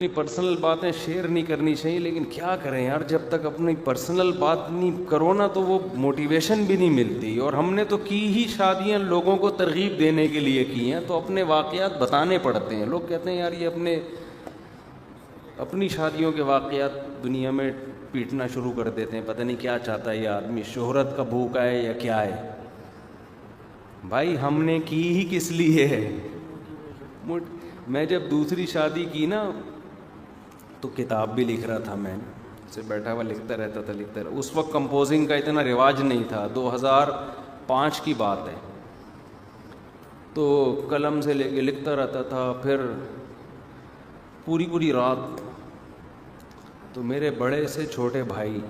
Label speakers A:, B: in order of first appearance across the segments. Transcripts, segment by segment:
A: اپنی پرسنل باتیں شیئر نہیں کرنی چاہیے، لیکن کیا کریں یار، جب تک اپنی پرسنل بات نہیں کرو نا تو وہ موٹیویشن بھی نہیں ملتی. اور ہم نے تو کی ہی شادیاں لوگوں کو ترغیب دینے کے لیے کی ہیں، تو اپنے واقعات بتانے پڑتے ہیں. لوگ کہتے ہیں یار یہ اپنی شادیوں کے واقعات دنیا میں پیٹنا شروع کر دیتے ہیں، پتہ نہیں کیا چاہتا ہے یہ آدمی، شہرت کا بھوکا ہے یا کیا ہے. بھائی ہم نے کی ہی کس لیے ہے؟ میں جب دوسری شادی کی نا تو کتاب بھی لکھ رہا تھا، میں سے بیٹھا ہوا لکھتا رہتا تھا. اس وقت کمپوزنگ کا اتنا رواج نہیں تھا، 2005 کی بات ہے. تو قلم سے لے کے لکھتا رہتا تھا، پھر پوری رات. تو میرے بڑے سے چھوٹے بھائی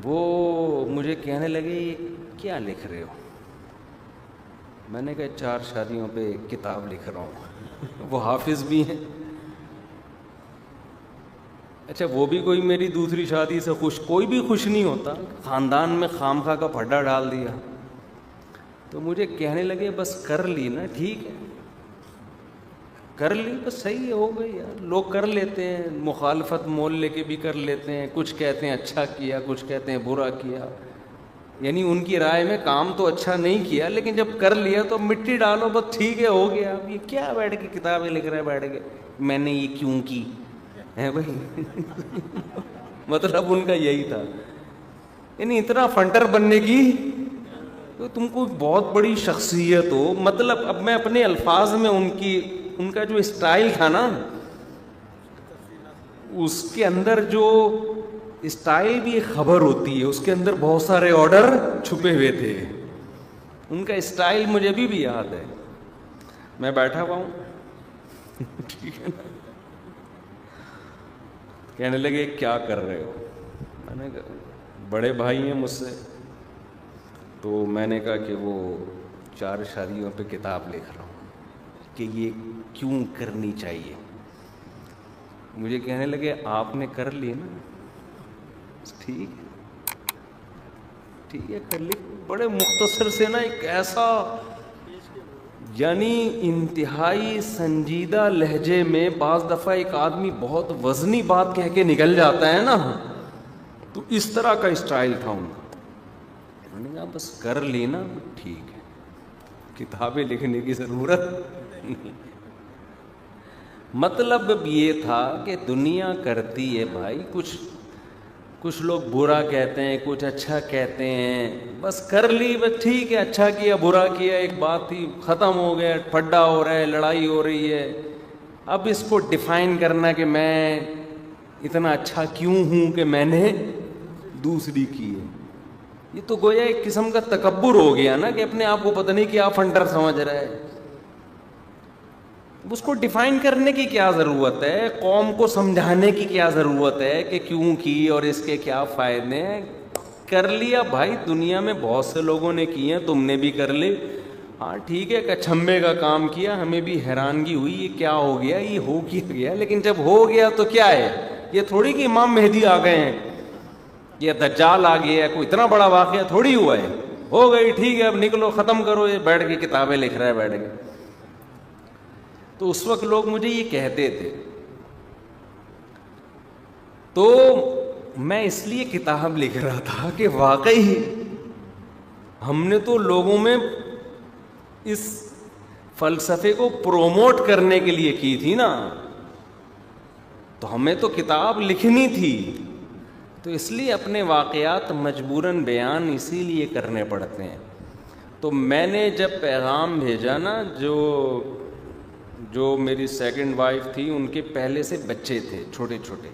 A: وہ مجھے کہنے لگے یہ کیا لکھ رہے ہو؟ میں نے کہا 4 شادیوں پہ کتاب لکھ رہا ہوں. وہ حافظ بھی ہیں. اچھا وہ بھی کوئی میری دوسری شادی سے خوش، کوئی بھی خوش نہیں ہوتا، خاندان میں خامخواہ کا پھڈا ڈال دیا. تو مجھے کہنے لگے بس کر لی نا، ٹھیک ہے کر لی، بس صحیح ہو گئی یار. لوگ کر لیتے ہیں، مخالفت مول لے کے بھی کر لیتے ہیں، کچھ کہتے ہیں اچھا کیا، کچھ کہتے ہیں برا کیا. یعنی ان کی رائے میں کام تو اچھا نہیں کیا، لیکن جب کر لیا تو مٹی ڈالو، بس ٹھیک ہے ہو گیا. اب یہ کیا بیٹھ کے کتابیں لکھ رہے ہیں، بیٹھ کے میں نے یہ کیوں کی ہے بھائی. مطلب ان کا یہی تھا، یعنی اتنا فنٹر بننے کی تو تم کو بہت بڑی شخصیت ہو. مطلب اب میں اپنے الفاظ میں ان کا جو اسٹائل تھا نا، اس کے اندر جو اسٹائل بھی ایک خبر ہوتی ہے، اس کے اندر بہت سارے آرڈر چھپے ہوئے تھے. ان کا اسٹائل مجھے بھی یاد ہے. میں بیٹھا ہوا ہوں ٹھیک ہے نا، کہنے لگے کیا کر رہے ہو؟ میں نے کہا بڑے بھائی ہیں مجھ سے، تو میں نے کہا کہ وہ 4 شادیوں پہ کتاب لکھ رہا ہوں کہ یہ کیوں کرنی چاہیے. مجھے کہنے لگے آپ نے کر لی نا، ٹھیک ہے کر لی. بڑے مختصر سے نا ایک ایسا، یعنی انتہائی سنجیدہ لہجے میں بعض دفعہ ایک آدمی بہت وزنی بات کہہ کے نکل جاتا ہے نا، تو اس طرح کا اسٹائل تھا ان کا. میں نے کہا بس کر لی نا، ٹھیک ہے کتابیں لکھنے کی ضرورت نہیں. مطلب اب یہ تھا کہ دنیا کرتی ہے بھائی، کچھ لوگ برا کہتے ہیں، کچھ اچھا کہتے ہیں، بس کر لی، بس ٹھیک ہے اچھا کیا برا کیا ایک بات تھی، ختم ہو گیا. پھڈا ہو رہا ہے، لڑائی ہو رہی ہے. اب اس کو ڈیفائن کرنا کہ میں اتنا اچھا کیوں ہوں کہ میں نے دوسری کی ہے، یہ تو گویا ایک قسم کا تکبر ہو گیا نا، کہ اپنے آپ کو پتہ نہیں کیا فنڈر سمجھ رہا ہے. اس کو ڈیفائن کرنے کی کیا ضرورت ہے؟ قوم کو سمجھانے کی کیا ضرورت ہے کہ کیوں کی اور اس کے کیا فائدے ہیں؟ کر لیا بھائی، دنیا میں بہت سے لوگوں نے کی ہیں، تم نے بھی کر لی. ہاں ٹھیک ہے کچھمبے کا کام کیا، ہمیں بھی حیرانگی ہوئی یہ کیا ہو گیا، یہ ہو کیا گیا. لیکن جب ہو گیا تو کیا ہے؟ یہ تھوڑی کہ امام مہدی آ گئے ہیں، یہ دجال آ گیا ہے، کوئی اتنا بڑا واقعہ تھوڑی ہوا ہے. ہو گئی ٹھیک ہے اب نکلو ختم کرو. یہ بیٹھ کے کتابیں لکھ رہا ہے بیٹھ کے. تو اس وقت لوگ مجھے یہ کہتے تھے، تو میں اس لیے کتاب لکھ رہا تھا کہ واقعی ہم نے تو لوگوں میں اس فلسفے کو پروموٹ کرنے کے لیے کی تھی نا، تو ہمیں تو کتاب لکھنی تھی. تو اس لیے اپنے واقعات مجبوراً بیان اسی لیے کرنے پڑتے ہیں. تو میں نے جب پیغام بھیجا نا، جو میری سیکنڈ وائف تھی ان کے پہلے سے بچے تھے چھوٹے چھوٹے،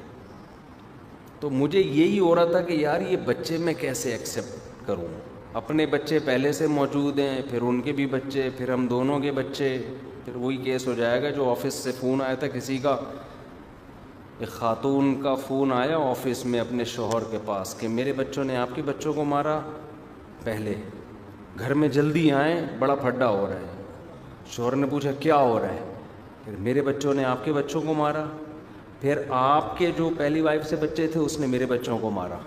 A: تو مجھے یہی ہو رہا تھا کہ یار یہ بچے میں کیسے ایکسیپٹ کروں. اپنے بچے پہلے سے موجود ہیں، پھر ان کے بھی بچے، پھر ہم دونوں کے بچے، پھر وہی کیس ہو جائے گا. جو آفس سے فون آیا تھا کسی کا، ایک خاتون کا فون آیا آفس میں اپنے شوہر کے پاس کہ میرے بچوں نے آپ کے بچوں کو مارا، پہلے گھر میں جلدی آئیں بڑا پھڈا ہو رہا ہے. شوہر نے پوچھا کیا ہو رہا ہے؟ پھر میرے بچوں نے آپ کے بچوں کو مارا. پھر آپ کے جو پہلی وائف سے بچے تھے اس نے میرے بچوں کو مارا.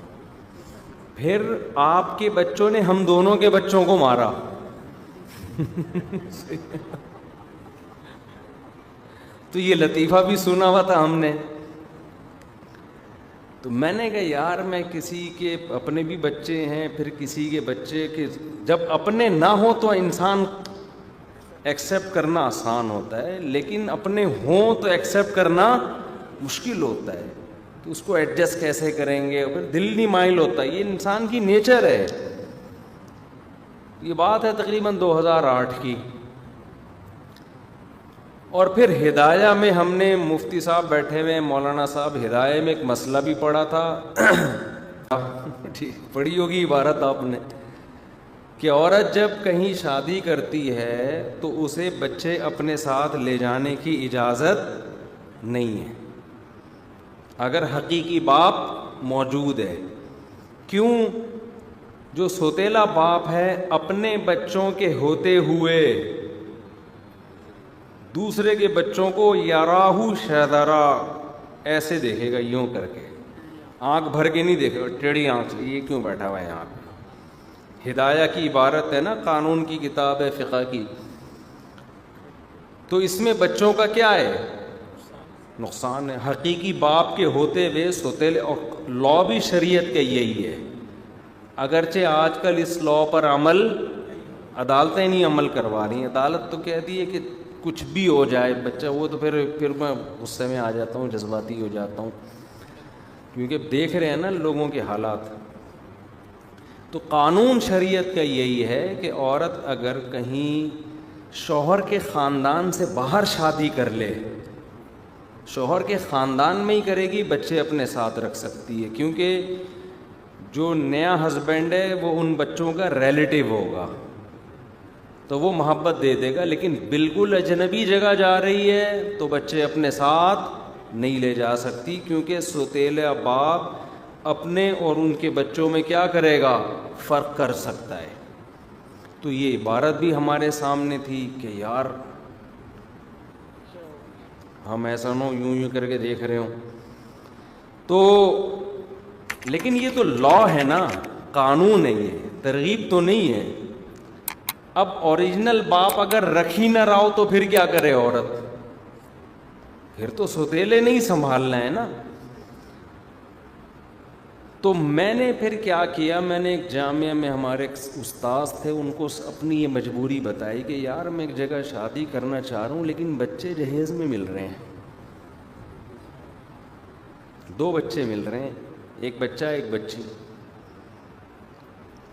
A: پھر آپ کے بچوں نے ہم دونوں کے بچوں کو مارا. تو یہ لطیفہ بھی سنا ہوا تھا ہم نے. تو میں نے کہا یار میں کسی کے اپنے بھی بچے ہیں, پھر کسی کے بچے کے جب اپنے نہ ہوں تو انسان ایکسیپٹ کرنا آسان ہوتا ہے, لیکن اپنے ہوں تو ایکسیپٹ کرنا مشکل ہوتا ہے. تو اس کو ایڈجسٹ کیسے کریں گے, پھر دل نہیں مائل ہوتا. یہ انسان کی نیچر ہے. یہ بات ہے تقریباً 2008 کی. اور پھر ہدایہ میں ہم نے مفتی صاحب بیٹھے ہوئے, مولانا صاحب, ہدایہ میں ایک مسئلہ بھی پڑھا تھا. پڑھی ہوگی عبارت آپ نے, کہ عورت جب کہیں شادی کرتی ہے تو اسے بچے اپنے ساتھ لے جانے کی اجازت نہیں ہے اگر حقیقی باپ موجود ہے. کیوں؟ جو سوتیلا باپ ہے اپنے بچوں کے ہوتے ہوئے دوسرے کے بچوں کو یاراہو شہدرا ایسے دیکھے گا, یوں کر کے, آنکھ بھر کے نہیں دیکھے گا, ٹیڑھی آنکھ سے, یہ کیوں بیٹھا ہوا ہے یہاں پہ. ہدایہ کی عبارت ہے نا, قانون کی کتاب ہے, فقہ کی. تو اس میں بچوں کا کیا ہے, نقصان ہے. حقیقی باپ کے ہوتے ہوئے سوتیلے, اور لا بھی شریعت کا یہی ہے. اگرچہ آج کل اس لا پر عدالتیں نہیں عمل کروا رہی ہیں. عدالت تو کہتی ہے کہ کچھ بھی ہو جائے بچہ, وہ تو پھر میں غصے میں آ جاتا ہوں, جذباتی ہو جاتا ہوں, کیونکہ دیکھ رہے ہیں نا لوگوں کے حالات. تو قانون شریعت کا یہی ہے کہ عورت اگر کہیں شوہر کے خاندان سے باہر شادی کر لے, شوہر کے خاندان میں ہی کرے گی, بچے اپنے ساتھ رکھ سکتی ہے, کیونکہ جو نیا ہسبینڈ ہے وہ ان بچوں کا ریلیٹیو ہوگا تو وہ محبت دے دے گا. لیکن بالکل اجنبی جگہ جا رہی ہے تو بچے اپنے ساتھ نہیں لے جا سکتی, کیونکہ سوتیلا باپ اپنے اور ان کے بچوں میں کیا کرے گا, فرق کر سکتا ہے. تو یہ عبارت بھی ہمارے سامنے تھی کہ یار ہم ایسا نہ یوں کر کے دیکھ رہے ہوں. تو لیکن یہ تو لا ہے نا, قانون ہے, یہ ترغیب تو نہیں ہے. اب اوریجنل باپ اگر رکھ ہی نہ رہا ہو تو پھر کیا کرے عورت, پھر تو سوتیلے نہیں سنبھالنا ہے نا. تو میں نے پھر کیا کیا, میں نے ایک جامعہ میں ہمارے ایک استاذ تھے, ان کو اپنی یہ مجبوری بتائی کہ یار میں ایک جگہ شادی کرنا چاہ رہا ہوں لیکن بچے جہیز میں مل رہے ہیں, 2 بچے مل رہے ہیں, ایک بچہ ایک بچی.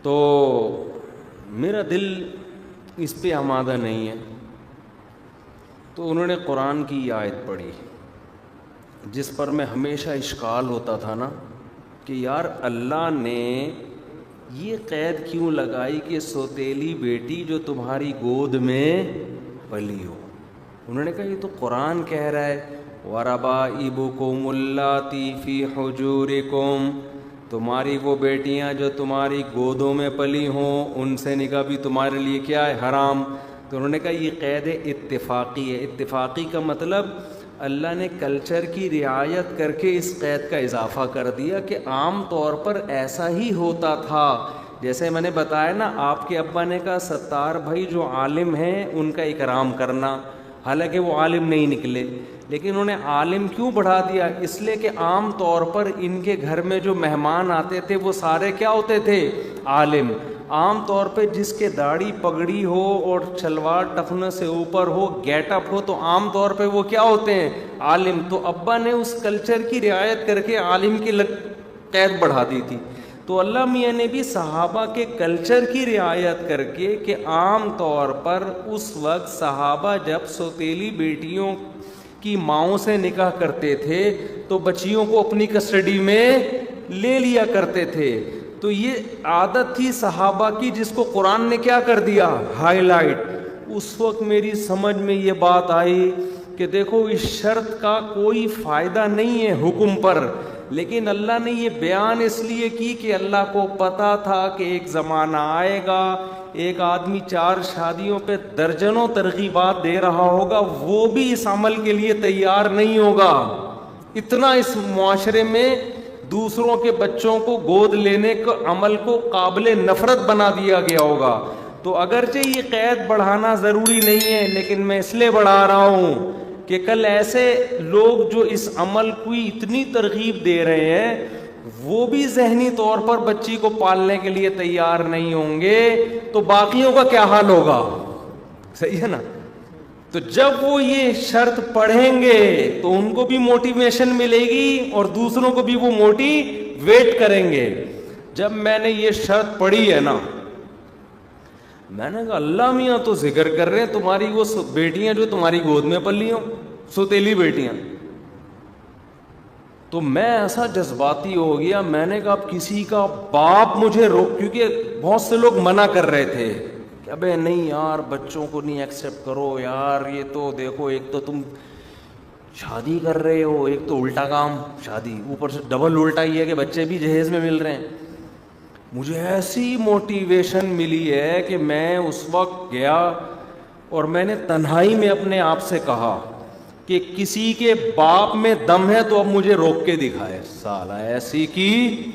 A: تو میرا دل اس پہ آمادہ نہیں ہے. تو انہوں نے قرآن کی آیت پڑھی جس پر میں ہمیشہ اشکال ہوتا تھا نا, کہ یار اللہ نے یہ قید کیوں لگائی کہ سوتیلی بیٹی جو تمہاری گود میں پلی ہو. انہوں نے کہا یہ تو قرآن کہہ رہا ہے وَرَبَائِبُكُمُ اللَّاتِي فِي حُجُورِكُمْ, تمہاری وہ بیٹیاں جو تمہاری گودوں میں پلی ہوں ان سے نکاح بھی تمہارے لیے کیا ہے, حرام. تو انہوں نے کہا یہ قید اتفاقی ہے. اتفاقی کا مطلب اللہ نے کلچر کی رعایت کر کے اس قید کا اضافہ کر دیا کہ عام طور پر ایسا ہی ہوتا تھا. جیسے میں نے بتایا نا, آپ کے ابا نے کہا ستار بھائی جو عالم ہیں ان کا اکرام کرنا, حالانکہ وہ عالم نہیں نکلے, لیکن انہوں نے عالم کیوں بڑھا دیا, اس لیے کہ عام طور پر ان کے گھر میں جو مہمان آتے تھے وہ سارے کیا ہوتے تھے, عالم. عام طور پہ جس کے داڑھی پگڑی ہو اور شلوار ٹخنے سے اوپر ہو, گیٹ اپ ہو, تو عام طور پہ وہ کیا ہوتے ہیں, عالم. تو ابا نے اس کلچر کی رعایت کر کے عالم کی قید بڑھا دی تھی. تو اللہ میاں نے بھی صحابہ کے کلچر کی رعایت کر کے کہ عام طور پر اس وقت صحابہ جب سوتیلی بیٹیوں کی ماؤں سے نکاح کرتے تھے تو بچیوں کو اپنی کسٹڈی میں لے لیا کرتے تھے. تو یہ عادت تھی صحابہ کی جس کو قرآن نے کیا کر دیا, ہائی لائٹ. اس وقت میری سمجھ میں یہ بات آئی کہ دیکھو اس شرط کا کوئی فائدہ نہیں ہے حکم پر, لیکن اللہ نے یہ بیان اس لیے کی کہ اللہ کو پتہ تھا کہ ایک زمانہ آئے گا, ایک آدمی 4 شادیوں پہ درجنوں ترغیبات دے رہا ہوگا, وہ بھی اس عمل کے لیے تیار نہیں ہوگا. اتنا اس معاشرے میں دوسروں کے بچوں کو گود لینے کے عمل کو قابل نفرت بنا دیا گیا ہوگا. تو اگرچہ یہ قید بڑھانا ضروری نہیں ہے, لیکن میں اس لیے بڑھا رہا ہوں کہ کل ایسے لوگ جو اس عمل کو اتنی ترغیب دے رہے ہیں وہ بھی ذہنی طور پر بچی کو پالنے کے لیے تیار نہیں ہوں گے تو باقیوں کا کیا حال ہوگا؟ صحیح ہے نا؟ تو جب وہ یہ شرط پڑھیں گے تو ان کو بھی موٹیویشن ملے گی اور دوسروں کو بھی وہ موٹیویٹ کریں گے. جب میں نے یہ شرط پڑھی ہے نا, میں نے کہا اللہ میاں تو ذکر کر رہے ہیں تمہاری وہ بیٹیاں جو تمہاری گود میں پلی ہوں, سوتیلی بیٹیاں. تو میں ایسا جذباتی ہو گیا, میں نے کہا اب کسی کا باپ مجھے روک, کیونکہ بہت سے لوگ منع کر رہے تھے کہ ابے نہیں یار بچوں کو نہیں ایکسیپٹ کرو یار, یہ تو دیکھو ایک تو تم شادی کر رہے ہو, ایک تو الٹا کام شادی, اوپر سے ڈبل الٹا یہ ہے کہ بچے بھی جہیز میں مل رہے ہیں. مجھے ایسی موٹیویشن ملی ہے کہ میں اس وقت گیا اور میں نے تنہائی میں اپنے آپ سے کہا کہ کسی کے باپ میں دم ہے تو اب مجھے روک کے دکھائے. سالہ ایسی کی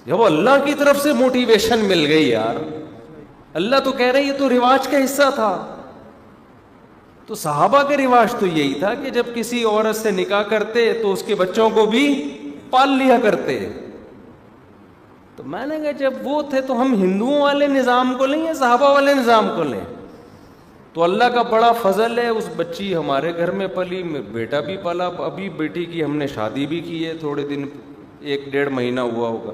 A: جب اللہ کی طرف سے موٹیویشن مل گئی یار. اللہ تو کہہ رہے یہ تو رواج کا حصہ تھا. تو صحابہ کے رواج تو یہی تھا کہ جب کسی عورت سے نکاح کرتے تو اس کے بچوں کو بھی پال لیا کرتے. تو میں نے کہا جب وہ تھے تو ہم ہندوؤں والے نظام کو لیں یا صحابہ والے نظام کو لیں؟ تو اللہ کا بڑا فضل ہے, اس بچی ہمارے گھر میں پلی, بیٹا بھی پلا, ابھی بیٹی کی ہم نے شادی بھی کی ہے, تھوڑے دن 1-1.5 مہینہ ہوا ہوگا.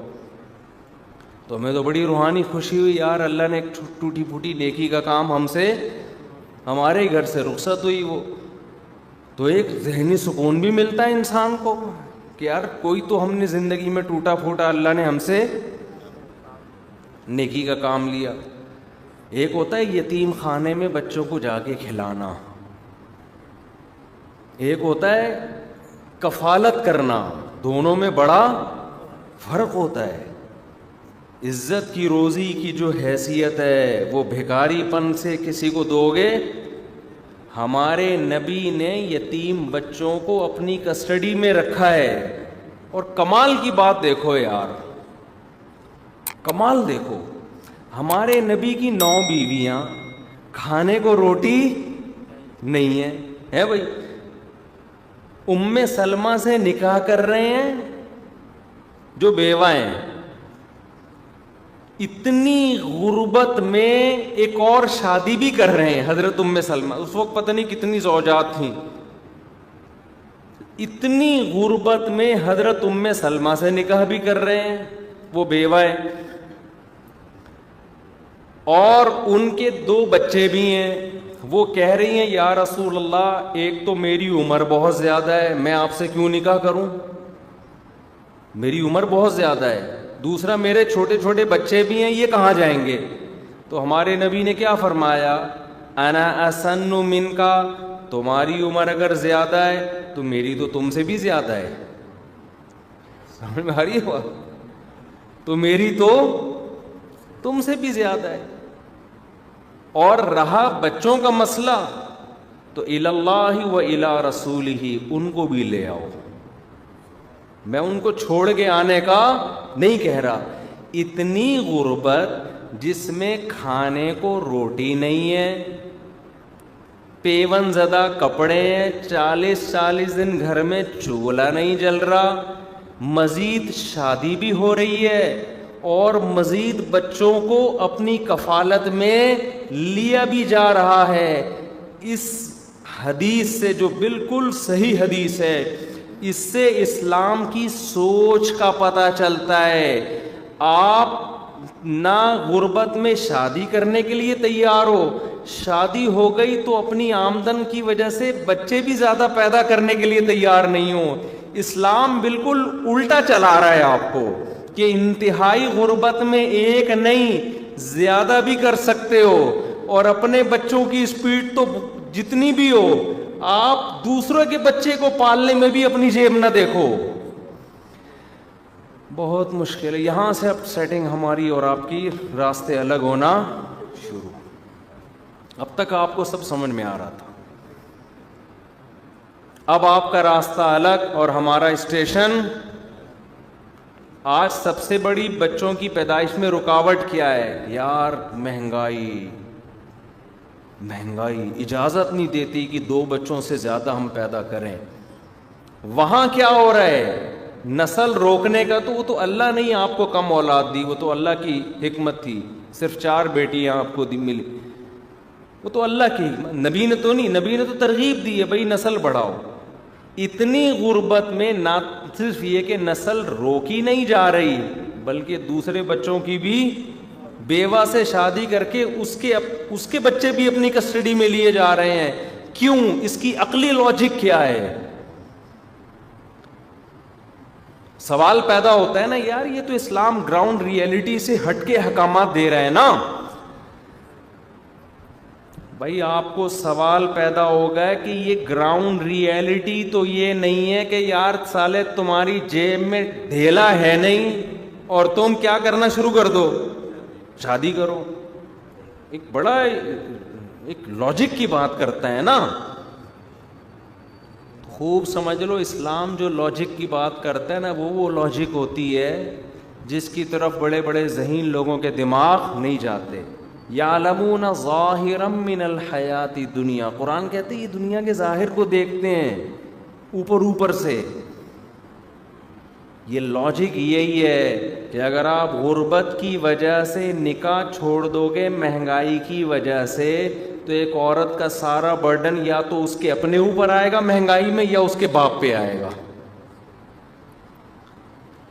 A: تو ہمیں تو بڑی روحانی خوشی ہوئی یار, اللہ نے ایک ٹوٹی پھوٹی نیکی کا کام ہم سے, ہمارے گھر سے رخصت ہوئی وہ. تو ایک ذہنی سکون بھی ملتا ہے انسان کو کہ یار کوئی تو ہم نے زندگی میں ٹوٹا پھوٹا اللہ نے ہم سے نیکی کا کام لیا. ایک ہوتا ہے یتیم خانے میں بچوں کو جا کے کھلانا, ایک ہوتا ہے کفالت کرنا, دونوں میں بڑا فرق ہوتا ہے. عزت کی روزی کی جو حیثیت ہے وہ بھکاری پن سے کسی کو دو گے. ہمارے نبی نے یتیم بچوں کو اپنی کسٹڈی میں رکھا ہے. اور کمال کی بات دیکھو یار, کمال دیکھو, ہمارے نبی کی 9 بیویاں, کھانے کو روٹی نہیں ہے بھائی. ام سلمہ سے نکاح کر رہے ہیں جو بیوہ ہیں, اتنی غربت میں ایک اور شادی بھی کر رہے ہیں حضرت ام سلمہ. اس وقت پتہ نہیں کتنی زوجات تھیں, اتنی غربت میں حضرت ام سلمہ سے نکاح بھی کر رہے ہیں, وہ بیوہ ہے, اور ان کے 2 بچے بھی ہیں. وہ کہہ رہی ہیں یا رسول اللہ ایک تو میری عمر بہت زیادہ ہے, میں آپ سے کیوں نکاح کروں, میری عمر بہت زیادہ ہے, دوسرا میرے چھوٹے چھوٹے بچے بھی ہیں, یہ کہاں جائیں گے. تو ہمارے نبی نے کیا فرمایا, انا اسن منکا, تمہاری عمر اگر زیادہ ہے تو میری تو تم سے بھی زیادہ ہے. سمجھ میں آ رہی ہے, تو میری تو تم سے بھی زیادہ ہے. اور رہا بچوں کا مسئلہ تو الی اللہ و الی رسولہ, ان کو بھی لے آؤ. میں ان کو چھوڑ کے آنے کا نہیں کہہ رہا. اتنی غربت جس میں کھانے کو روٹی نہیں ہے, پیون زدہ کپڑے ہیں, 40 دن گھر میں چولہا نہیں جل رہا, مزید شادی بھی ہو رہی ہے اور مزید بچوں کو اپنی کفالت میں لیا بھی جا رہا ہے. اس حدیث سے جو بالکل صحیح حدیث ہے, اس سے اسلام کی سوچ کا پتہ چلتا ہے. آپ نہ غربت میں شادی کرنے کے لیے تیار ہو, شادی ہو گئی تو اپنی آمدن کی وجہ سے بچے بھی زیادہ پیدا کرنے کے لیے تیار نہیں ہو. اسلام بالکل الٹا چلا رہا ہے آپ کو کہ انتہائی غربت میں ایک نہیں زیادہ بھی کر سکتے ہو, اور اپنے بچوں کی اسپیڈ تو جتنی بھی ہو, آپ دوسروں کے بچے کو پالنے میں بھی اپنی جیب نہ دیکھو. بہت مشکل ہے. یہاں سے اب سیٹنگ ہماری اور آپ کی راستے الگ ہونا شروع. اب تک آپ کو سب سمجھ میں آ رہا تھا, اب آپ کا راستہ الگ اور ہمارا اسٹیشن. آج سب سے بڑی بچوں کی پیدائش میں رکاوٹ کیا ہے یار؟ مہنگائی. مہنگائی اجازت نہیں دیتی کہ 2 بچوں سے زیادہ ہم پیدا کریں. وہاں کیا ہو رہا ہے؟ نسل روکنے کا تو وہ تو اللہ نے ہی آپ کو کم اولاد دی, وہ تو اللہ کی حکمت تھی. صرف 4 بیٹیاں آپ کو ملی, وہ تو اللہ کی حکمت. نبی نے تو نہیں, نبی نے تو ترغیب دی ہے بھائی نسل بڑھاؤ. اتنی غربت میں نہ صرف یہ کہ نسل روکی نہیں جا رہی, بلکہ دوسرے بچوں کی بھی بیوہ سے شادی کر کے اس کے بچے بھی اپنی کسٹڈی میں لیے جا رہے ہیں. کیوں؟ اس کی عقلی لاجک کیا ہے؟ سوال پیدا ہوتا ہے نا یار, یہ تو اسلام گراؤنڈ ریئلٹی سے ہٹ کے احکامات دے رہے ہیں نا. بھائی آپ کو سوال پیدا ہوگا کہ یہ گراؤنڈ ریئلٹی تو یہ نہیں ہے کہ یار سالے تمہاری جیب میں ڈھیلا ہے نہیں اور تم کیا کرنا شروع کر دو, شادی کرو. ایک بڑا ایک لاجک کی بات کرتا ہے نا. خوب سمجھ لو, اسلام جو لاجک کی بات کرتا ہے نا, وہ لاجک ہوتی ہے جس کی طرف بڑے بڑے ذہین لوگوں کے دماغ نہیں جاتے. یعلمون ظاہرا من الحیات دنیا, قرآن کہتے ہیں یہ دنیا کے ظاہر کو دیکھتے ہیں اوپر سے. یہ لاجک یہی ہے کہ اگر آپ غربت کی وجہ سے نکاح چھوڑ دو گے, مہنگائی کی وجہ سے, تو ایک عورت کا سارا برڈن یا تو اس کے اپنے اوپر آئے گا مہنگائی میں, یا اس کے باپ پہ آئے گا.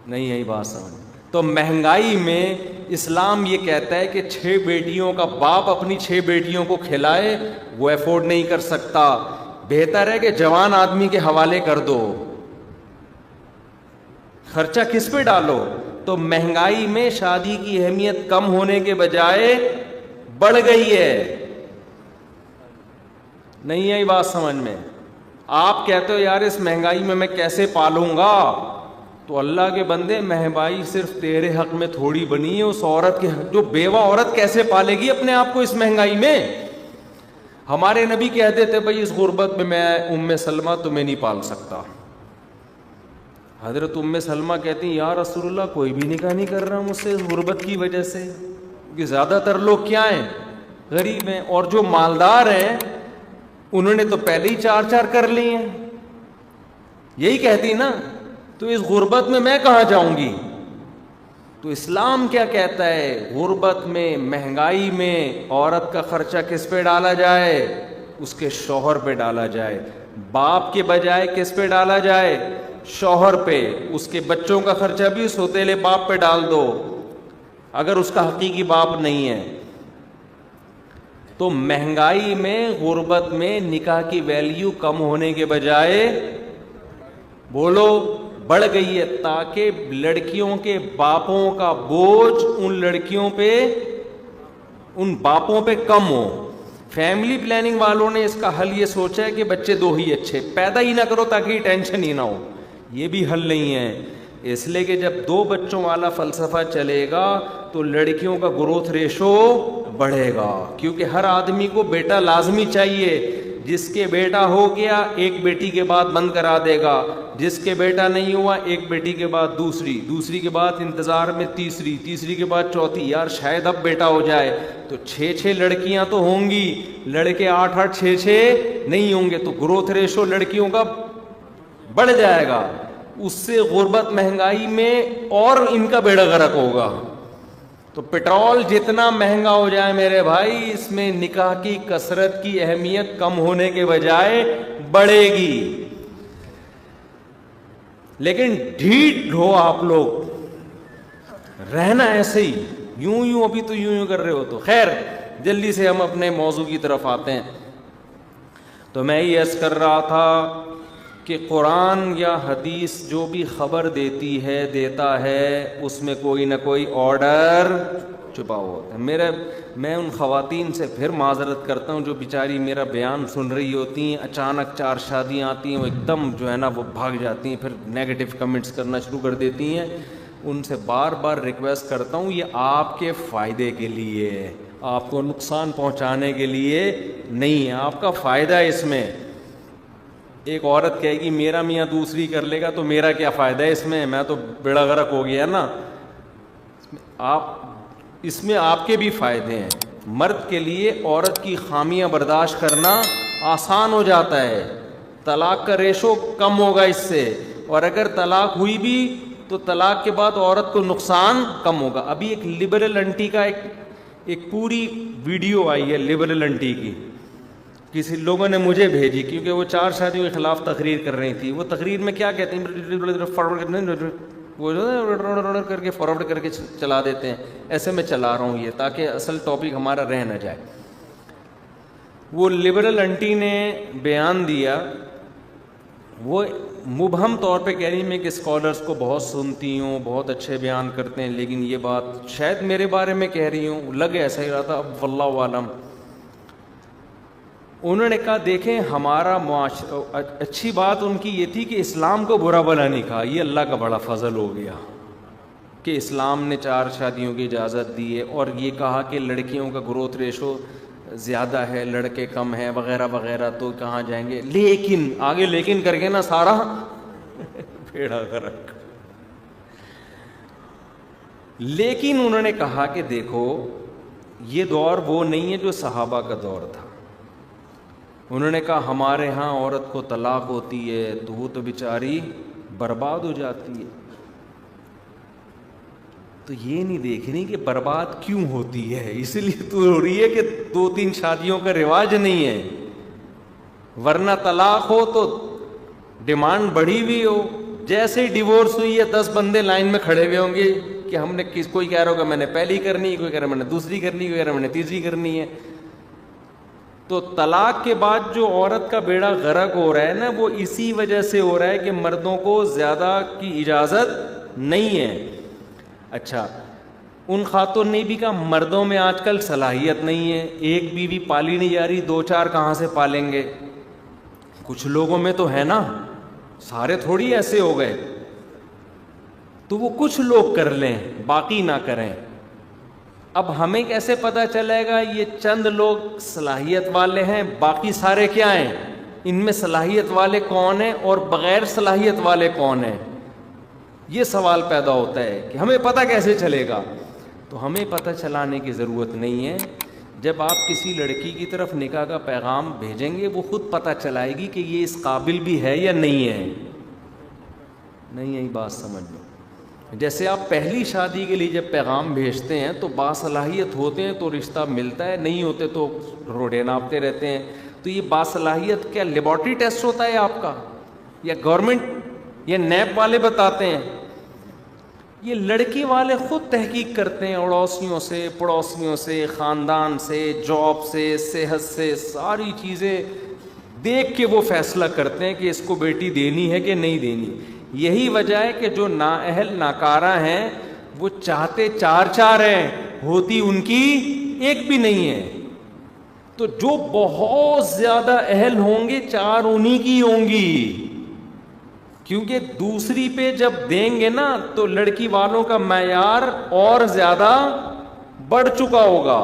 A: نہیں یہی بات سمجھ. تو مہنگائی میں اسلام یہ کہتا ہے کہ 6 بیٹیوں کا باپ اپنی 6 بیٹیوں کو کھلائے, وہ افورڈ نہیں کر سکتا. بہتر ہے کہ جوان آدمی کے حوالے کر دو, خرچہ کس پہ ڈالو. تو مہنگائی میں شادی کی اہمیت کم ہونے کے بجائے بڑھ گئی ہے. نہیں ہے یہ بات سمجھ میں. آپ کہتے ہو یار اس مہنگائی میں کیسے پالوں گا, تو اللہ کے بندے مہنگائی صرف تیرے حق میں تھوڑی بنی ہے, اس عورت کے جو بیوہ عورت کیسے پالے گی اپنے آپ کو اس مہنگائی میں. ہمارے نبی کہتے تھے بھائی اس غربت میں ام سلمہ تمہیں نہیں پال سکتا. حضرت ام سلمہ کہتی ہیں یا رسول اللہ کوئی بھی نکاح نہیں کر رہا مجھ سے اس غربت کی وجہ سے, کیونکہ زیادہ تر لوگ کیا ہیں, غریب ہیں, اور جو مالدار ہیں انہوں نے تو پہلے ہی 4 کر لی ہیں. یہی کہتی نا, تو اس غربت میں کہاں جاؤں گی. تو اسلام کیا کہتا ہے, غربت میں مہنگائی میں عورت کا خرچہ کس پہ ڈالا جائے, اس کے شوہر پہ ڈالا جائے. باپ کے بجائے کس پہ ڈالا جائے, شوہر پہ. اس کے بچوں کا خرچہ بھی سوتیلے باپ پہ ڈال دو اگر اس کا حقیقی باپ نہیں ہے. تو مہنگائی میں غربت میں نکاح کی ویلیو کم ہونے کے بجائے بولو بڑھ گئی ہے, تاکہ لڑکیوں کے باپوں کا بوجھ ان لڑکیوں پہ, ان باپوں پہ کم ہو. فیملی پلاننگ والوں نے اس کا حل یہ سوچا ہے کہ بچے 2 ہی اچھے, پیدا ہی نہ کرو تاکہ ٹینشن ہی نہ ہو. یہ بھی حل نہیں ہے, اس لیے کہ جب 2 بچوں والا فلسفہ چلے گا تو لڑکیوں کا گروتھ ریشو بڑھے گا, کیونکہ ہر آدمی کو بیٹا لازمی چاہیے. جس کے بیٹا ہو گیا 1 بیٹی کے بعد بند کرا دے گا, جس کے بیٹا نہیں ہوا 1 بیٹی کے بعد دوسری کے بعد انتظار میں تیسری کے بعد چوتھی. یار شاید اب بیٹا ہو جائے, تو 6 لڑکیاں تو ہوں گی, لڑکے 8 6 نہیں ہوں گے, تو گروتھ ریشو لڑکیوں کا بڑھ جائے گا. اس سے غربت مہنگائی میں اور ان کا بیڑا غرق ہوگا. تو پٹرول جتنا مہنگا ہو جائے میرے بھائی, اس میں نکاح کی کثرت کی اہمیت کم ہونے کے بجائے بڑھے گی. لیکن ڈھیٹ ہو آپ لوگ, رہنا ایسے ہی یوں ابھی تو یوں کر رہے ہو. تو خیر جلدی سے ہم اپنے موضوع کی طرف آتے ہیں. تو میں یہ عرض کر رہا تھا کہ قرآن یا حدیث جو بھی خبر دیتا ہے اس میں کوئی نہ کوئی آرڈر چھپا ہوتا ہے. میں ان خواتین سے پھر معذرت کرتا ہوں جو بیچاری میرا بیان سن رہی ہوتی ہیں, اچانک 4 شادیاں آتی ہیں, وہ ایک دم جو ہے نا وہ بھاگ جاتی ہیں, پھر نیگیٹو کمنٹس کرنا شروع کر دیتی ہیں. ان سے بار بار ریکویسٹ کرتا ہوں, یہ آپ کے فائدے کے لیے ہے, آپ کو نقصان پہنچانے کے لیے نہیں ہے, آپ کا فائدہ ہے اس میں. ایک عورت کہے گی میرا میاں دوسری کر لے گا تو میرا کیا فائدہ ہے اس میں تو بیڑا غرق ہو گیا نا. اس میں آپ کے بھی فائدے ہیں. مرد کے لیے عورت کی خامیاں برداشت کرنا آسان ہو جاتا ہے, طلاق کا ریشو کم ہوگا اس سے, اور اگر طلاق ہوئی بھی تو طلاق کے بعد عورت کو نقصان کم ہوگا. ابھی ایک لبرل انٹی کا ایک پوری ویڈیو آئی ہے لبرل انٹی کی, کسی لوگوں نے مجھے بھیجی کیونکہ وہ 4 شادیوں کے خلاف تقریر کر رہی تھی. وہ تقریر میں کیا کہتے ہیں, وہ کر کے فارورڈ کر کے چلا دیتے ہیں. ایسے میں چلا رہا ہوں یہ تاکہ اصل ٹاپک ہمارا رہ نہ جائے. وہ لبرل انٹی نے بیان دیا, وہ مبہم طور پہ کہہ رہی میں کہ اسکالرس کو بہت سنتی ہوں, بہت اچھے بیان کرتے ہیں, لیکن یہ بات شاید میرے بارے میں کہہ رہی ہوں, لگ ایسا ہی رہا تھا, اب واللہ عالم. انہوں نے کہا دیکھیں ہمارا معاشرہ, اچھی بات ان کی یہ تھی کہ اسلام کو برا بھلا نہیں کہا, یہ اللہ کا بڑا فضل ہو گیا کہ اسلام نے 4 شادیوں کی اجازت دی ہے, اور یہ کہا کہ لڑکیوں کا گروتھ ریشو زیادہ ہے, لڑکے کم ہیں وغیرہ وغیرہ, تو کہاں جائیں گے. لیکن آگے لیکن کر کے نا سارا پھیڑا غرق. لیکن انہوں نے کہا کہ دیکھو یہ دور وہ نہیں ہے جو صحابہ کا دور تھا. انہوں نے کہا ہمارے ہاں عورت کو طلاق ہوتی ہے تو وہ تو بیچاری برباد ہو جاتی ہے, تو یہ نہیں دیکھ رہی کہ برباد کیوں ہوتی ہے, اس لیے تو ہو رہی ہے کہ 2-3 شادیوں کا رواج نہیں ہے, ورنہ طلاق ہو تو ڈیمانڈ بڑھی ہوئی ہو. جیسے ہی ڈیورس ہوئی ہے 10 بندے لائن میں کھڑے ہوئے ہوں گے کہ ہم نے کوئی کہہ رہا ہوگا میں نے پہلی کرنی ہے, کوئی کہہ رہا میں نے دوسری کرنی ہے, کوئی کہہ رہا میں نے تیسری کرنی ہے. تو طلاق کے بعد جو عورت کا بیڑا غرق ہو رہا ہے نا, وہ اسی وجہ سے ہو رہا ہے کہ مردوں کو زیادہ کی اجازت نہیں ہے. اچھا, ان خاتون نے بھی کہا مردوں میں آج کل صلاحیت نہیں ہے, ایک بیوی پالی نہیں جا رہی, 2-4 کہاں سے پالیں گے. کچھ لوگوں میں تو ہے نا, سارے تھوڑی ایسے ہو گئے, تو وہ کچھ لوگ کر لیں باقی نہ کریں. اب ہمیں کیسے پتہ چلے گا یہ چند لوگ صلاحیت والے ہیں, باقی سارے کیا ہیں, ان میں صلاحیت والے کون ہیں اور بغیر صلاحیت والے کون ہیں, یہ سوال پیدا ہوتا ہے کہ ہمیں پتہ کیسے چلے گا. تو ہمیں پتہ چلانے کی ضرورت نہیں ہے, جب آپ کسی لڑکی کی طرف نکاح کا پیغام بھیجیں گے وہ خود پتہ چلائے گی کہ یہ اس قابل بھی ہے یا نہیں ہے. نہیں یہی بات سمجھ لو. جیسے آپ پہلی شادی کے لیے جب پیغام بھیجتے ہیں تو باصلاحیت ہوتے ہیں تو رشتہ ملتا ہے, نہیں ہوتے تو روڈے ناپتے رہتے ہیں. تو یہ باصلاحیت کیا لیبارٹری ٹیسٹ ہوتا ہے آپ کا, یا گورنمنٹ یا نیب والے بتاتے ہیں؟ یہ لڑکی والے خود تحقیق کرتے ہیں, اڑوسیوں سے, پڑوسیوں سے, خاندان سے, جاب سے, صحت سے, ساری چیزیں دیکھ کے وہ فیصلہ کرتے ہیں کہ اس کو بیٹی دینی ہے کہ نہیں دینی. یہی وجہ ہے کہ جو نااہل ناکارہ ہیں وہ چاہتے 4 ہیں, ہوتی ان کی ایک بھی نہیں ہے. تو جو بہت زیادہ اہل ہوں گے 4 انہی کی ہوں گی, کیونکہ دوسری پہ جب دیں گے نا تو لڑکی والوں کا معیار اور زیادہ بڑھ چکا ہوگا.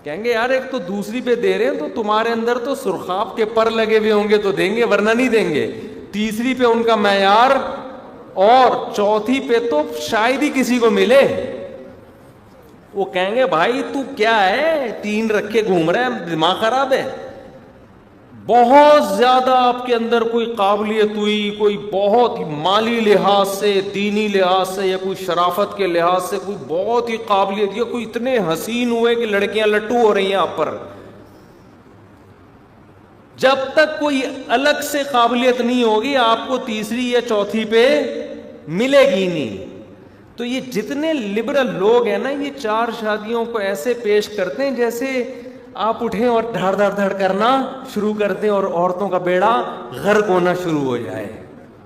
A: کہیں گے یار ایک تو دوسری پہ دے رہے ہیں تو تمہارے اندر تو سرخاب کے پر لگے ہوئے ہوں گے تو دیں گے, ورنہ نہیں دیں گے. تیسری پہ ان کا معیار, اور چوتھی پہ تو شاید ہی کسی کو ملے. وہ کہیں گے بھائی تو کیا ہے 3 رکھ کے گھوم رہا ہے, دماغ خراب ہے. بہت زیادہ آپ کے اندر کوئی قابلیت ہوئی, کوئی بہت مالی لحاظ سے, دینی لحاظ سے, یا کوئی شرافت کے لحاظ سے کوئی بہت ہی قابلیت, یا کوئی اتنے حسین ہوئے کہ لڑکیاں لٹو ہو رہی ہیں آپ پر. جب تک کوئی الگ سے قابلیت نہیں ہوگی آپ کو تیسری یا چوتھی پہ ملے گی نہیں. تو یہ جتنے لبرل لوگ ہیں نا, یہ 4 شادیوں کو ایسے پیش کرتے ہیں جیسے آپ اٹھیں اور دھڑ دھڑ دھڑ کرنا شروع کر دیں اور عورتوں کا بیڑا غرق ہونا شروع ہو جائے.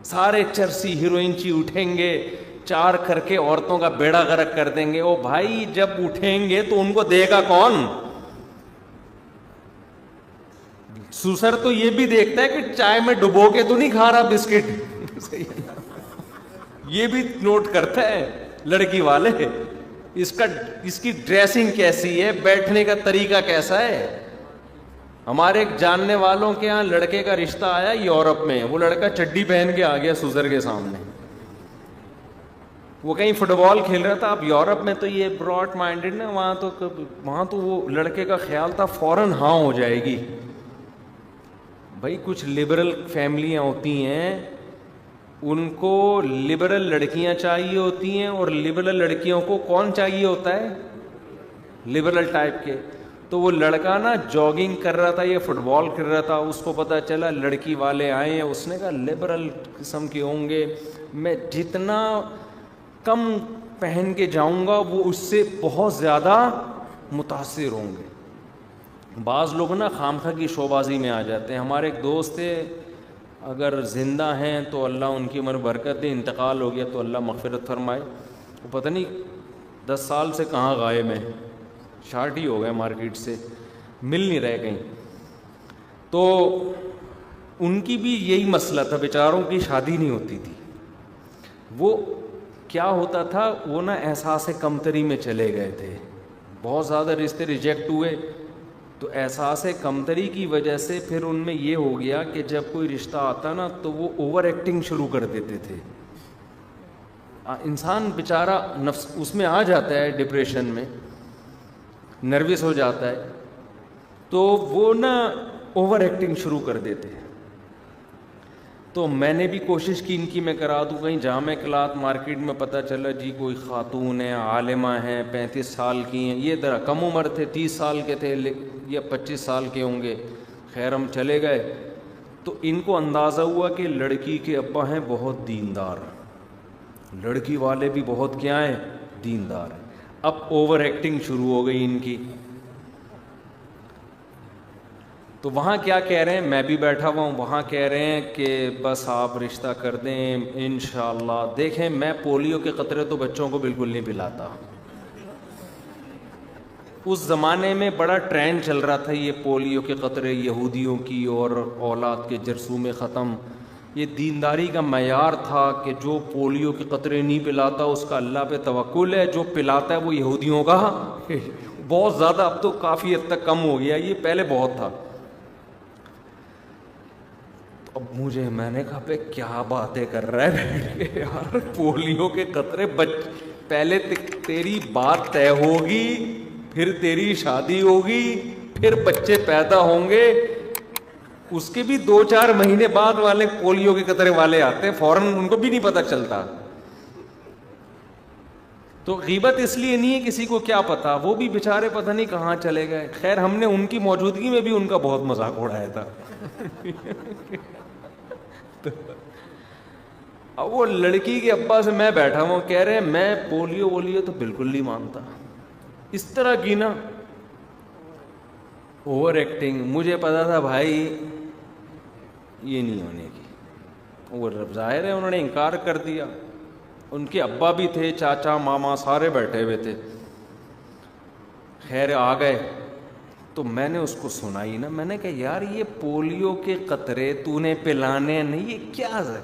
A: سارے چرسی ہیروئنچی اٹھیں گے, 4 کر کے عورتوں کا بیڑا غرق کر دیں گے. او بھائی جب اٹھیں گے تو ان کو دے گا کون؟ سوسر تو یہ بھی دیکھتا ہے کہ چائے میں ڈبو کے تو نہیں کھا رہا بسکٹ, یہ بھی نوٹ کرتا ہے لڑکی والے. اس کی ڈریسنگ کیسی ہے, بیٹھنے کا طریقہ کیسا ہے. ہمارے ایک جاننے والوں کے ہاں لڑکے کا رشتہ آیا یورپ میں, وہ لڑکا چڈی پہن کے آ گیا سوسر کے سامنے. وہ کہیں فٹ بال کھیل رہا تھا. اب یورپ میں تو یہ براڈ مائنڈیڈ نا, وہاں تو وہ لڑکے کا خیال تھا فوراً ہاں ہو جائے گی. بھائی کچھ لبرل فیملیاں ہوتی ہیں, ان کو لبرل لڑکیاں چاہیے ہوتی ہیں, اور لبرل لڑکیوں کو کون چاہیے ہوتا ہے؟ لبرل ٹائپ کے. تو وہ لڑکا نا جاگنگ کر رہا تھا یا فٹ بال کر رہا تھا, اس کو پتہ چلا لڑکی والے آئے ہیں, اس نے کہا لبرل قسم کے ہوں گے, میں جتنا کم پہن کے جاؤں گا وہ اس سے بہت زیادہ متاثر ہوں گے. بعض لوگ نا خامخواہ کی شوبازی میں آ جاتے ہیں. ہمارے ایک دوست تھے, اگر زندہ ہیں تو اللہ ان کی عمر برکت دے, انتقال ہو گیا تو اللہ مغفرت فرمائے. وہ پتہ نہیں 10 سال سے کہاں غائب ہیں, شارٹ ہی ہو گئے مارکیٹ سے, مل نہیں رہے کہیں. تو ان کی بھی یہی مسئلہ تھا, بیچاروں کی شادی نہیں ہوتی تھی. وہ کیا ہوتا تھا, وہ نا احساس کمتری میں چلے گئے تھے, بہت زیادہ رشتے ریجیکٹ ہوئے. تو احساس کمتری کی وجہ سے پھر ان میں یہ ہو گیا کہ جب کوئی رشتہ آتا نا تو وہ اوور ایکٹنگ شروع کر دیتے تھے. انسان بیچارہ نفس اس میں آ جاتا ہے, ڈپریشن میں نروس ہو جاتا ہے, تو وہ نا اوور ایکٹنگ شروع کر دیتے ہیں. تو میں نے بھی کوشش کی ان کی میں کرا دوں, کہیں جامع کلات مارکیٹ میں پتہ چلا جی کوئی خاتون ہے, عالمہ ہیں, 35 سال کی ہیں. یہ ذرا کم عمر تھے, 30 سال کے تھے یا 25 سال کے ہوں گے. خیر ہم چلے گئے تو ان کو اندازہ ہوا کہ لڑکی کے ابا ہیں بہت دیندار, لڑکی والے بھی بہت کیا ہیں, دیندار ہیں. اب اوور ایکٹنگ شروع ہو گئی ان کی. تو وہاں کیا کہہ رہے ہیں, میں بھی بیٹھا ہوا ہوں, وہاں کہہ رہے ہیں کہ بس آپ رشتہ کر دیں انشاءاللہ. دیکھیں میں پولیو کے قطرے تو بچوں کو بالکل نہیں پلاتا. اس زمانے میں بڑا ٹرینڈ چل رہا تھا یہ پولیو کے قطرے یہودیوں کی اور اولاد کے جرثومے ختم. یہ دینداری کا معیار تھا کہ جو پولیو کے قطرے نہیں پلاتا اس کا اللہ پہ توکل ہے, جو پلاتا ہے وہ یہودیوں کا بہت زیادہ, اب تو کافی حد تک کم ہو گیا, یہ پہلے بہت تھا. اب مجھے میں نے کہا پہ کیا باتیں کر رہا ہے یار, پولیو کے قطرے پہلے تیری بات طے ہوگی, پھر تیری شادی ہوگی, پھر بچے پیدا ہوں گے, اس کے بھی 2-4 مہینے بعد والے پولیو کے قطرے والے آتے ہیں, فوراً ان کو بھی نہیں پتہ چلتا. تو غیبت اس لیے نہیں ہے کسی کو کیا پتا, وہ بھی بیچارے پتہ نہیں کہاں چلے گئے. خیر ہم نے ان کی موجودگی میں بھی ان کا بہت مذاق اڑایا تھا. اب وہ لڑکی کے ابا سے میں بیٹھا ہوں, کہہ رہے ہیں میں پولیو تو بالکل نہیں مانتا. اس طرح کی نا اوور ایکٹنگ. مجھے پتا تھا بھائی یہ نہیں ہونے کی, وہ ظاہر ہے انہوں نے انکار کر دیا. ان کے ابا بھی تھے, چاچا ماما سارے بیٹھے ہوئے تھے. خیر آ گئے تو میں نے اس کو سنائی نا, میں نے کہا یار یہ پولیو کے قطرے تو نے پلانے نہیں, یہ کیا ہے.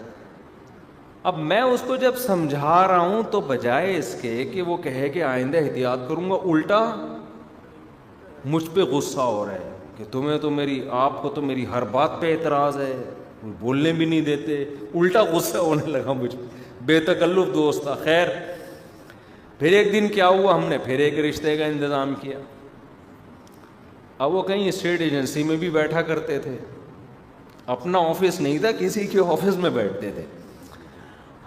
A: اب میں اس کو جب سمجھا رہا ہوں تو بجائے اس کے کہ وہ کہے کہ آئندہ احتیاط کروں گا, الٹا مجھ پہ غصہ ہو رہا ہے کہ تمہیں تو آپ کو تو میری ہر بات پہ اعتراض ہے, بولنے بھی نہیں دیتے. الٹا غصہ ہونے لگا مجھ پہ, بے تکلف دوست تھا. خیر پھر ایک دن کیا ہوا, ہم نے پھر ایک رشتے کا انتظام کیا. اب وہ کہیں اسٹیٹ ایجنسی میں بھی بیٹھا کرتے تھے, اپنا آفس نہیں تھا, کسی کے آفس میں بیٹھتے تھے.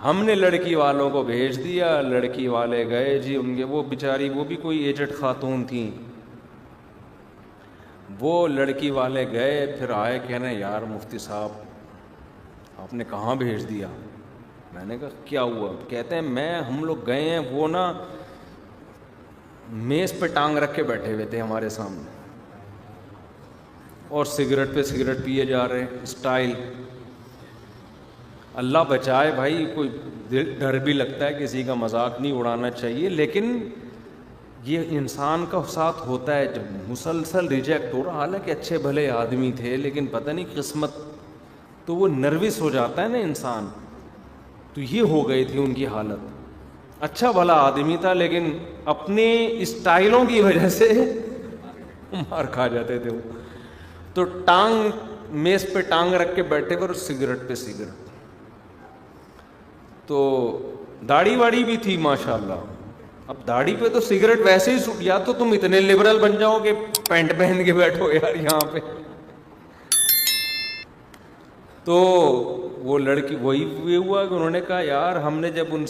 A: ہم نے لڑکی والوں کو بھیج دیا, لڑکی والے گئے جی, ان کے وہ بیچاری وہ بھی کوئی ایجڈ خاتون تھیں, وہ لڑکی والے گئے, پھر آئے کہنے یار مفتی صاحب آپ نے کہاں بھیج دیا. میں نے کہا کیا ہوا. کہتے ہیں ہم لوگ گئے ہیں, وہ نا میز پہ ٹانگ رکھ کے بیٹھے ہوئے تھے ہمارے سامنے, اور سگریٹ پہ سگریٹ پیے جا رہے ہیں اسٹائل. اللہ بچائے بھائی, کوئی ڈر بھی لگتا ہے, کسی کا مذاق نہیں اڑانا چاہیے, لیکن یہ انسان کا ساتھ ہوتا ہے جب مسلسل ریجیکٹ ہو رہا. حالانکہ اچھے بھلے آدمی تھے, لیکن پتہ نہیں قسمت, تو وہ نروس ہو جاتا ہے نا انسان. تو یہ ہو گئی تھی ان کی حالت. اچھا بھلا آدمی تھا, لیکن اپنے اسٹائلوں کی وجہ سے مار کھا جاتے تھے وہ. تو میز پہ ٹانگ رکھ کے بیٹھے پر سگریٹ پہ سگریٹ. تو داڑھی واڑی بھی تھی ماشاءاللہ. اب داڑھی پہ تو سگریٹ ویسے ہی یا تو تم اتنے لبرل بن جاؤ کہ پینٹ پہن کے بیٹھو یار یہاں پہ. تو وہ لڑکی وہی ہوا کہ انہوں نے کہا یار ہم نے جب ان